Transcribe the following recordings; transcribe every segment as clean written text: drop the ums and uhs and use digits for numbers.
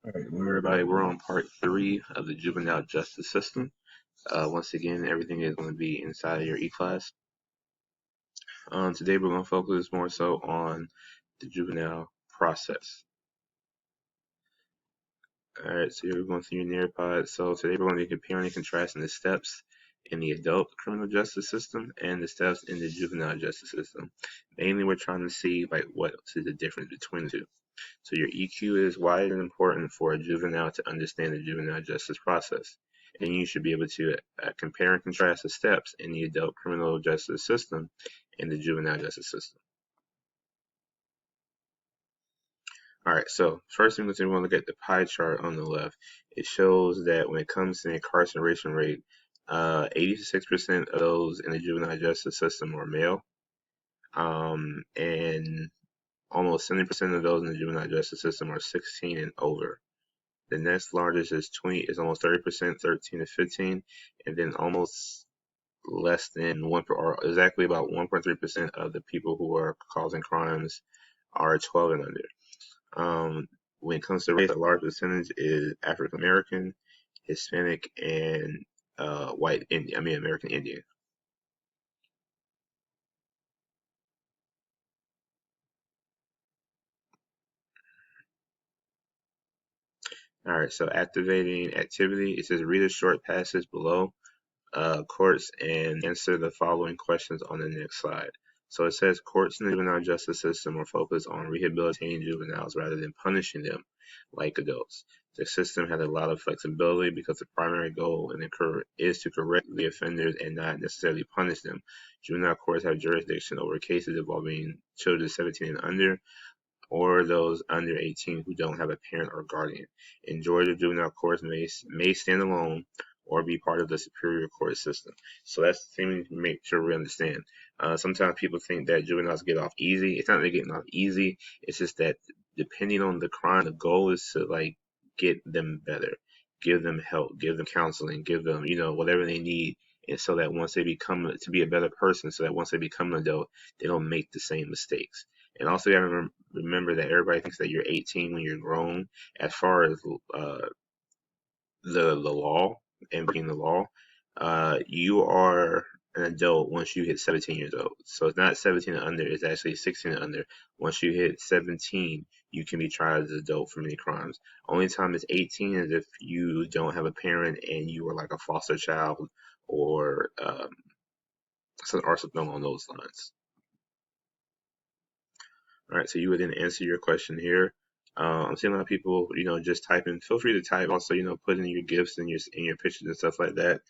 All right, well, everybody, we're on part three of the juvenile justice system. Once again, everything is going to be inside of your e-class. Today, we're going to focus more so on the juvenile process. All right, so you're going through your Nearpod. So today, we're going to be comparing and contrasting the steps in the adult criminal justice system and the steps in the juvenile justice system. Mainly, we're trying to see what is the difference between the two. So your EQ is why it is important for a juvenile to understand the juvenile justice process. And you should be able to compare and contrast the steps in the adult criminal justice system and the juvenile justice system. All right, so first thing we want to look at the pie chart on the left. It shows that when it comes to the incarceration rate, 86% of those in the juvenile justice system are male, and almost 70% of those in the juvenile justice system are 16 and over. The next largest is almost 30%, 13 to 15, and then almost less than or exactly about 1.3% of the people who are causing crimes are 12 and under. When it comes to race, a large percentage is African American, Hispanic, and white Indian. American Indian. All right, so activating activity. It says read a short passage below courts and answer the following questions on the next slide. So it says courts in the juvenile justice system are focused on rehabilitating juveniles rather than punishing them like adults. The system has a lot of flexibility because the primary goal is to correct the offenders and not necessarily punish them. Juvenile courts have jurisdiction over cases involving children 17 and under or those under 18 who don't have a parent or guardian. In Georgia, juvenile courts may stand alone or be part of the superior court system. So that's the thing to make sure we understand. Sometimes people think that juveniles get off easy. It's not that they're getting off easy. It's just that depending on the crime, the goal is to get them better, give them help, give them counseling, give them whatever they need, and so that once they become to be a better person, so that once they become an adult, they don't make the same mistakes. And also, you gotta remember that everybody thinks that you're 18 when you're grown. As far as the law and breaking the law, you are an adult once you hit 17 years old. So it's not 17 and under; it's actually 16 and under. Once you hit 17, you can be tried as an adult for many crimes. Only time it's 18 is if you don't have a parent and you are like a foster child or something along those lines. All right, so you would then answer your question here. I'm seeing a lot of people, just typing. Feel free to type. Also, put in your gifts and your pictures and stuff like that.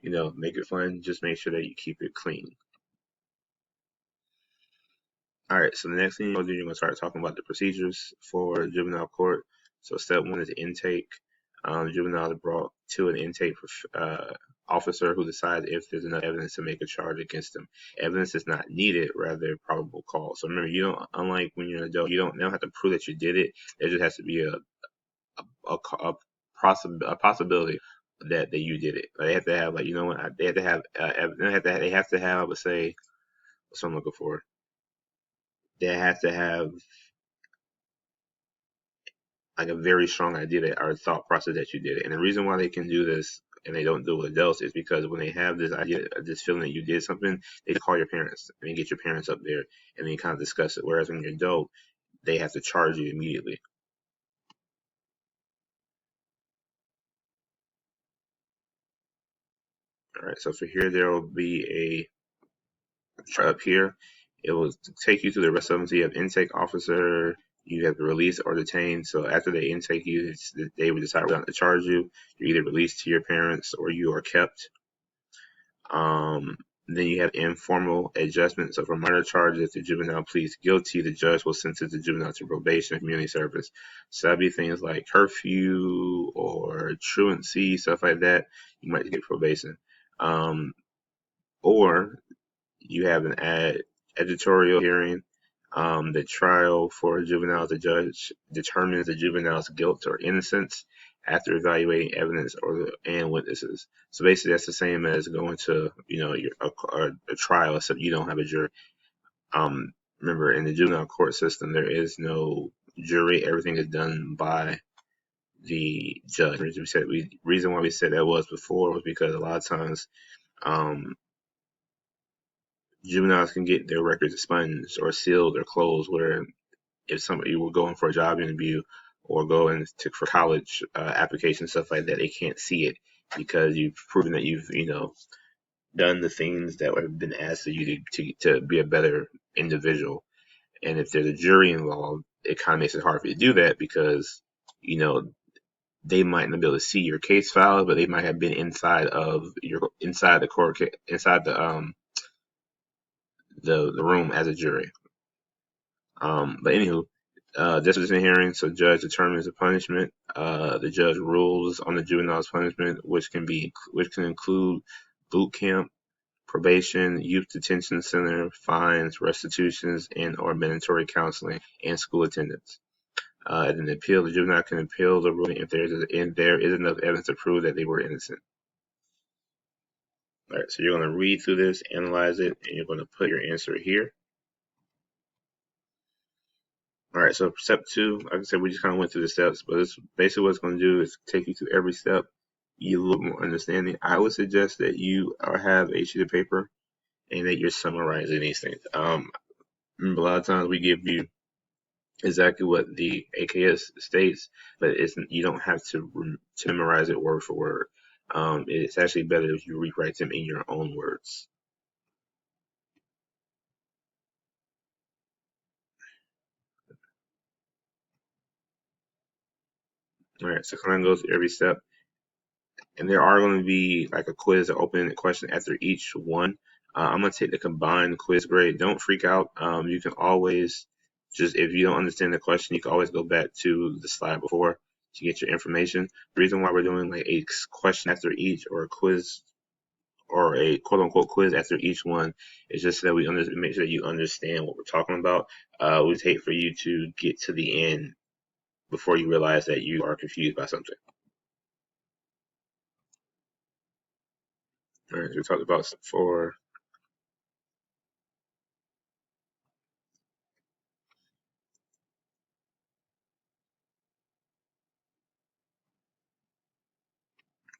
Make it fun. Just make sure that you keep it clean. All right, so the next thing you're going to start talking about the procedures for juvenile court. So step one is intake. Juvenile is brought to an intake officer who decides if there's enough evidence to make a charge against them. Evidence is not needed, rather probable cause. So remember, unlike when you're an adult, you don't now have to prove that you did it. There just has to be a possibility that you did it. They have to have they have to have they have to have, let's say, what's I'm looking for. They have to have like a very strong idea that or thought process that you did it. And the reason why they can do this and they don't do it with adults is because when they have this idea, this feeling that you did something, they call your parents and get your parents up there and then kind of discuss it. Whereas when you're an adult, they have to charge you immediately. All right. So for here, there will be up here. It will take you through the rest of them. So you have intake officer, you have the release or detain. So after they intake you, they would decide whether to charge you. You're either released to your parents or you are kept. Um, then you have informal adjustment. So for minor charges, if the juvenile pleads guilty, the judge will sentence the juvenile to probation and community service. So that'd be things like curfew or truancy, stuff like that. You might get probation. Or you have an editorial hearing. The trial for juveniles, the judge determines the juvenile's guilt or innocence after evaluating evidence and witnesses. So basically, that's the same as going to a trial, except you don't have a jury. Remember, in the juvenile court system, there is no jury. Everything is done by the judge. Reason why we said that was before was because a lot of times um, juveniles can get their records expunged or sealed or closed, where if somebody were going for a job interview or going for college applications, stuff like that, they can't see it because you've proven that you've done the things that have been asked of you to be a better individual. And if there's a jury involved, it kind of makes it hard for you to do that because you know they might not be able to see your case file, but they might have been inside the court inside the room as a jury. But anywho, disciplinary hearing. So judge determines the punishment. The judge rules on the juvenile's punishment, which can include boot camp, probation, youth detention center, fines, restitutions, and or mandatory counseling and school attendance. And an appeal, the juvenile can appeal the ruling if there is enough evidence to prove that they were innocent. All right, so you're going to read through this, analyze it, and you're going to put your answer here. All right, so step 2, like I said, we just kind of went through the steps, but it's basically what it's going to do is take you through every step, you a little more understanding. I would suggest that you have a sheet of paper and that you're summarizing these things. Remember, a lot of times we give you exactly what the AKS states, but you don't have to memorize it word for word. It's actually better if you rewrite them in your own words. All right, so kind of goes through every step, and there are going to be like a quiz or open-ended question after each one. I'm going to take the combined quiz grade. Don't freak out. You can always if you don't understand the question, you can always go back to the slide before to get your information. The reason why we're doing like a question after each or a quiz or a quote unquote quiz after each one is just so that we make sure that you understand what we're talking about. We'd hate for you to get to the end before you realize that you are confused by something. All right, so we talked about step 4.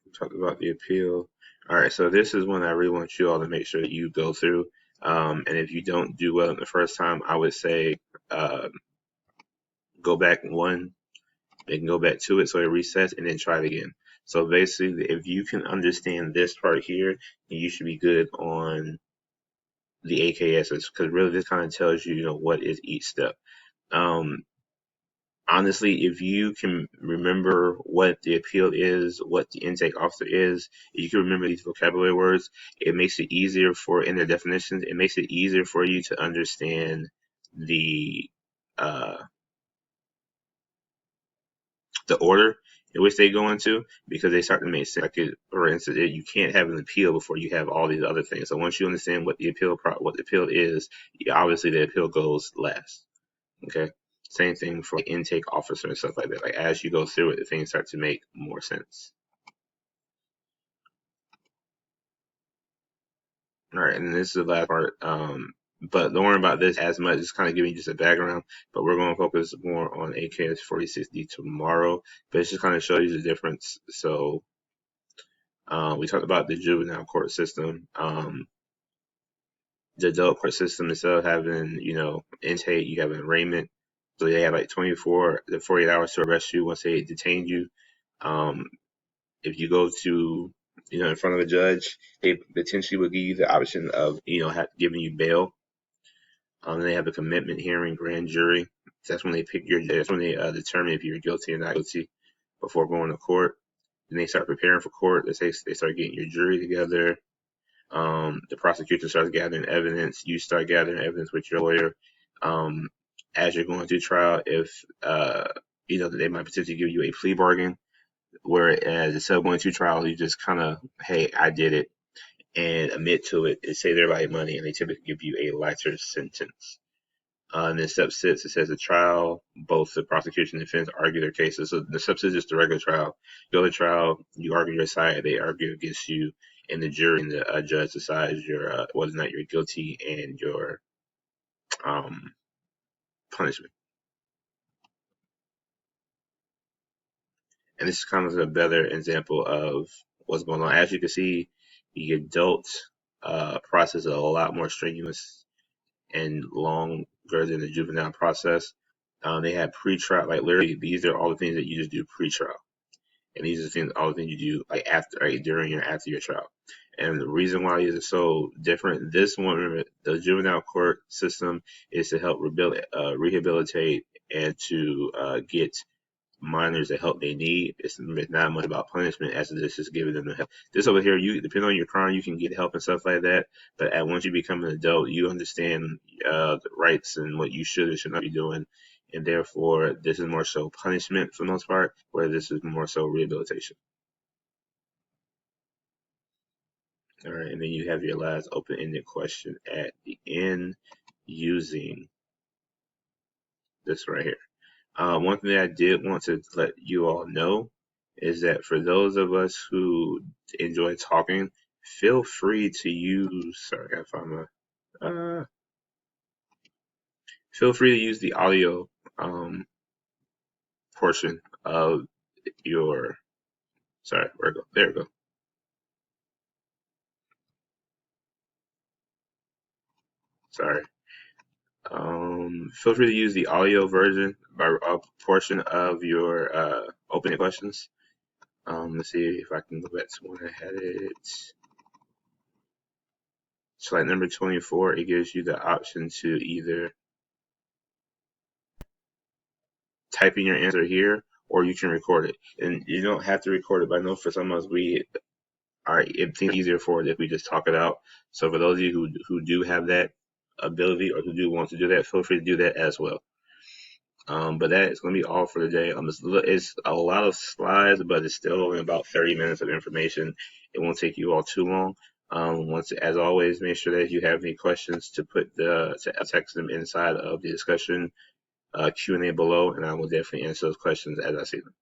We talked about the appeal. All right, so this is one I really want you all to make sure that you go through. And if you don't do well the first time, I would say go back one. They can go back to it so it resets and then try it again. So basically, if you can understand this part here, then you should be good on the AKSs because really this kind of tells you, what is each step. Um, Honestly, if you can remember what the appeal is, what the intake officer is, if you can remember these vocabulary words, it makes it easier in their definitions. It makes it easier for you to understand uh, the order in which they go into because they start to make sense. Like for instance, you can't have an appeal before you have all these other things. So once you understand what the appeal is, obviously the appeal goes last. Okay. Same thing for intake officer and stuff like that. Like as you go through it, the things start to make more sense. All right, and this is the last part. But don't worry about this as much. It's kind of giving you just a background. But we're going to focus more on AKS 46D tomorrow. But it's just kind of show you the difference. So we talked about the juvenile court system. The adult court system, instead of having, intake, you have an arraignment. So they have like 24 to 48 hours to arrest you once they detain you. Um, if you go to, in front of a judge, they potentially will give you the option of, giving you bail. They have a commitment hearing, grand jury. That's when they that's when they determine if you're guilty or not guilty before going to court. Then they start preparing for court. They start getting your jury together. The prosecution starts gathering evidence. You start gathering evidence with your lawyer. As you're going through trial, if they might potentially give you a plea bargain, whereas instead of going through trial, you just kind of, hey, I did it, and admit to it and say they're right money, and they typically give you a lighter sentence. And then step 6, it says the trial, both the prosecution and defense argue their cases. So the step 6 is just the regular trial. You go to trial, you argue your side, they argue against you, and the jury and the judge decides whether or not you're guilty and your um, punishment. And this is kind of a better example of what's going on. As you can see, the adult process is a lot more strenuous and longer than the juvenile process. They have pre-trial, like literally, these are all the things that you just do pre-trial, and these are all the things you do like after, right, during or after your trial. And the reason why these are so different, this one, remember, the juvenile court system is to help rehabilitate and to get minors the help they need. It's not much about punishment as it is just giving them the help. This over here, you depending on your crime, you can get help and stuff like that. But once you become an adult, you understand the rights and what you should and should not be doing, and therefore this is more so punishment for the most part, where this is more so rehabilitation. All right, and then you have your last open-ended question at the end using this right here. One thing that I did want to let you all know is that for those of us who enjoy talking, feel free to use. Sorry, I gotta find my. Feel free to use the audio portion of your. Sorry, where go? There we go. Sorry. Feel free to use the audio version or portion of your opening questions. Let's see if I can go back to when I had it. So like number 24, it gives you the option to either type in your answer here or you can record it. And you don't have to record it, but I know for some of us it's easier for it if we just talk it out. So for those of you who do have that ability or who do want to do that, feel free to do that as well. But that is going to be all for today. It's a lot of slides, but it's still only about 30 minutes of information. It won't take you all too long. As always, make sure that if you have any questions to text them inside of the discussion Q&A below, and I will definitely answer those questions as I see them.